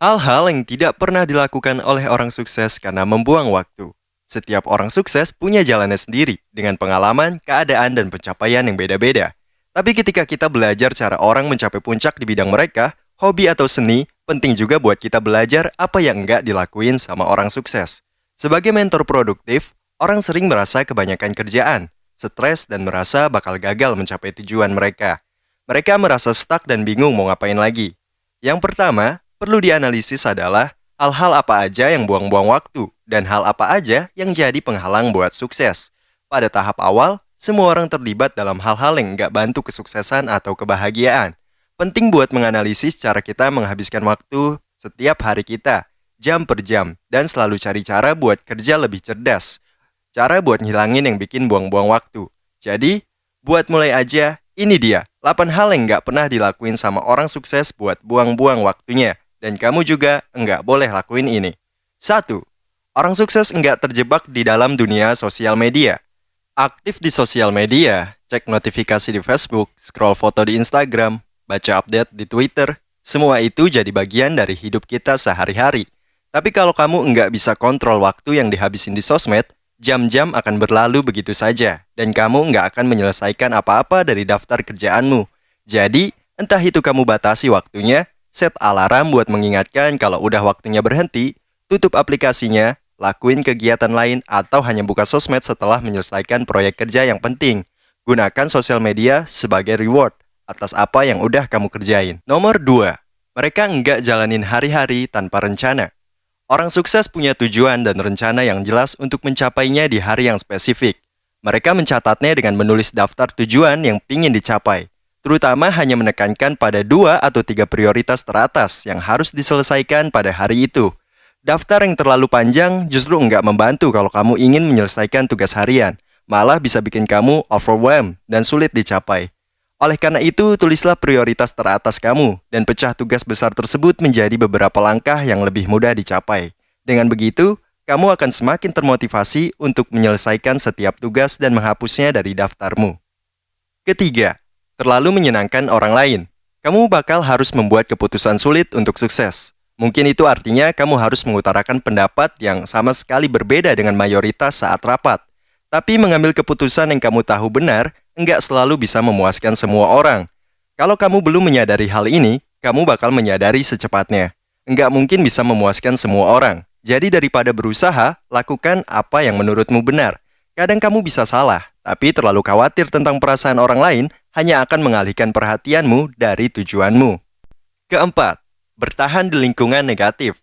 Hal-hal yang tidak pernah dilakukan oleh orang sukses karena membuang waktu. Setiap orang sukses punya jalannya sendiri dengan pengalaman, keadaan, dan pencapaian yang beda-beda. Tapi ketika kita belajar cara orang mencapai puncak di bidang mereka, hobi atau seni, penting juga buat kita belajar apa yang enggak dilakuin sama orang sukses. Sebagai mentor produktif, orang sering merasa kebanyakan kerjaan, stres, dan merasa bakal gagal mencapai tujuan mereka. Mereka merasa stuck dan bingung mau ngapain lagi. Yang pertama, perlu dianalisis adalah hal-hal apa aja yang buang-buang waktu dan hal apa aja yang jadi penghalang buat sukses. Pada tahap awal, semua orang terlibat dalam hal-hal yang nggak bantu kesuksesan atau kebahagiaan. Penting buat menganalisis cara kita menghabiskan waktu setiap hari kita, jam per jam, dan selalu cari cara buat kerja lebih cerdas. Cara buat ngilangin yang bikin buang-buang waktu. Jadi, buat mulai aja, ini dia 8 hal yang nggak pernah dilakuin sama orang sukses buat buang-buang waktunya. Dan kamu juga nggak boleh lakuin ini. 1. Orang sukses nggak terjebak di dalam dunia sosial media. Aktif di sosial media, cek notifikasi di Facebook, scroll foto di Instagram, baca update di Twitter, semua itu jadi bagian dari hidup kita sehari-hari. Tapi kalau kamu nggak bisa kontrol waktu yang dihabisin di sosmed, jam-jam akan berlalu begitu saja, dan kamu nggak akan menyelesaikan apa-apa dari daftar kerjaanmu. Jadi, entah itu kamu batasi waktunya, set alarm buat mengingatkan kalau udah waktunya berhenti, tutup aplikasinya, lakuin kegiatan lain, atau hanya buka sosmed setelah menyelesaikan proyek kerja yang penting. Gunakan sosial media sebagai reward atas apa yang udah kamu kerjain. Nomor 2. Mereka nggak jalanin hari-hari tanpa rencana. Orang sukses punya tujuan dan rencana yang jelas untuk mencapainya di hari yang spesifik. Mereka mencatatnya dengan menulis daftar tujuan yang ingin dicapai. Terutama hanya menekankan pada 2 atau 3 prioritas teratas yang harus diselesaikan pada hari itu. Daftar yang terlalu panjang justru nggak membantu kalau kamu ingin menyelesaikan tugas harian, malah bisa bikin kamu overwhelmed dan sulit dicapai. Oleh karena itu, tulislah prioritas teratas kamu dan pecah tugas besar tersebut menjadi beberapa langkah yang lebih mudah dicapai. Dengan begitu, kamu akan semakin termotivasi untuk menyelesaikan setiap tugas dan menghapusnya dari daftarmu. Ketiga, terlalu menyenangkan orang lain. Kamu bakal harus membuat keputusan sulit untuk sukses. Mungkin itu artinya kamu harus mengutarakan pendapat yang sama sekali berbeda dengan mayoritas saat rapat. Tapi mengambil keputusan yang kamu tahu benar, enggak selalu bisa memuaskan semua orang. Kalau kamu belum menyadari hal ini, kamu bakal menyadari secepatnya. Enggak mungkin bisa memuaskan semua orang. Jadi daripada berusaha, lakukan apa yang menurutmu benar. Kadang kamu bisa salah, tapi terlalu khawatir tentang perasaan orang lain hanya akan mengalihkan perhatianmu dari tujuanmu. Keempat, bertahan di lingkungan negatif.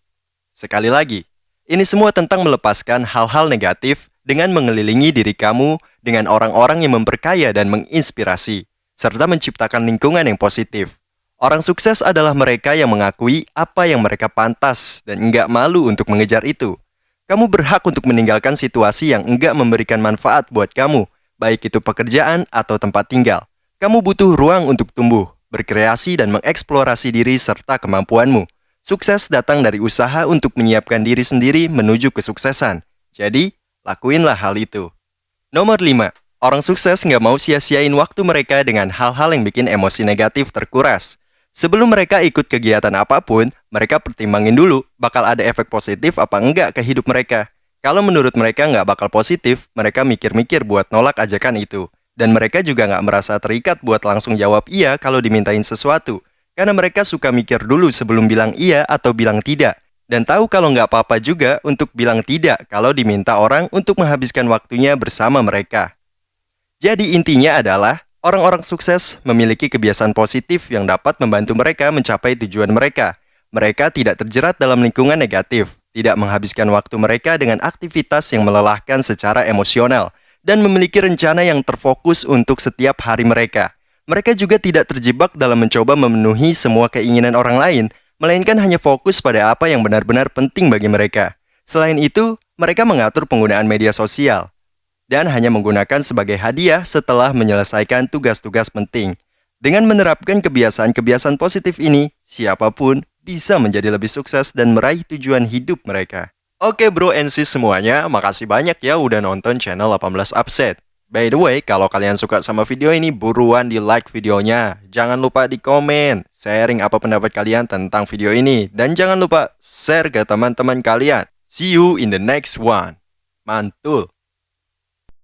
Sekali lagi, ini semua tentang melepaskan hal-hal negatif dengan mengelilingi diri kamu dengan orang-orang yang memperkaya dan menginspirasi, serta menciptakan lingkungan yang positif. Orang sukses adalah mereka yang mengakui apa yang mereka pantas dan enggak malu untuk mengejar itu. Kamu berhak untuk meninggalkan situasi yang enggak memberikan manfaat buat kamu, baik itu pekerjaan atau tempat tinggal. Kamu butuh ruang untuk tumbuh, berkreasi, dan mengeksplorasi diri serta kemampuanmu. Sukses datang dari usaha untuk menyiapkan diri sendiri menuju kesuksesan. Jadi, lakuinlah hal itu. Nomor 5. Orang sukses nggak mau sia-siain waktu mereka dengan hal-hal yang bikin emosi negatif terkuras. Sebelum mereka ikut kegiatan apapun, mereka pertimbangin dulu bakal ada efek positif apa enggak ke hidup mereka. Kalau menurut mereka nggak bakal positif, mereka mikir-mikir buat nolak ajakan itu. Dan mereka juga nggak merasa terikat buat langsung jawab iya kalau dimintain sesuatu. Karena mereka suka mikir dulu sebelum bilang iya atau bilang tidak. Dan tahu kalau nggak apa-apa juga untuk bilang tidak kalau diminta orang untuk menghabiskan waktunya bersama mereka. Jadi intinya adalah, orang-orang sukses memiliki kebiasaan positif yang dapat membantu mereka mencapai tujuan mereka. Mereka tidak terjerat dalam lingkungan negatif, tidak menghabiskan waktu mereka dengan aktivitas yang melelahkan secara emosional, dan memiliki rencana yang terfokus untuk setiap hari mereka. Mereka juga tidak terjebak dalam mencoba memenuhi semua keinginan orang lain, melainkan hanya fokus pada apa yang benar-benar penting bagi mereka. Selain itu, mereka mengatur penggunaan media sosial, dan hanya menggunakan sebagai hadiah setelah menyelesaikan tugas-tugas penting. Dengan menerapkan kebiasaan-kebiasaan positif ini, siapapun bisa menjadi lebih sukses dan meraih tujuan hidup mereka. Oke bro and sis semuanya, makasih banyak ya udah nonton channel 18 Upset. By the way, kalau kalian suka sama video ini, buruan di like videonya. Jangan lupa di komen, sharing apa pendapat kalian tentang video ini. Dan jangan lupa share ke teman-teman kalian. See you in the next one. Mantul!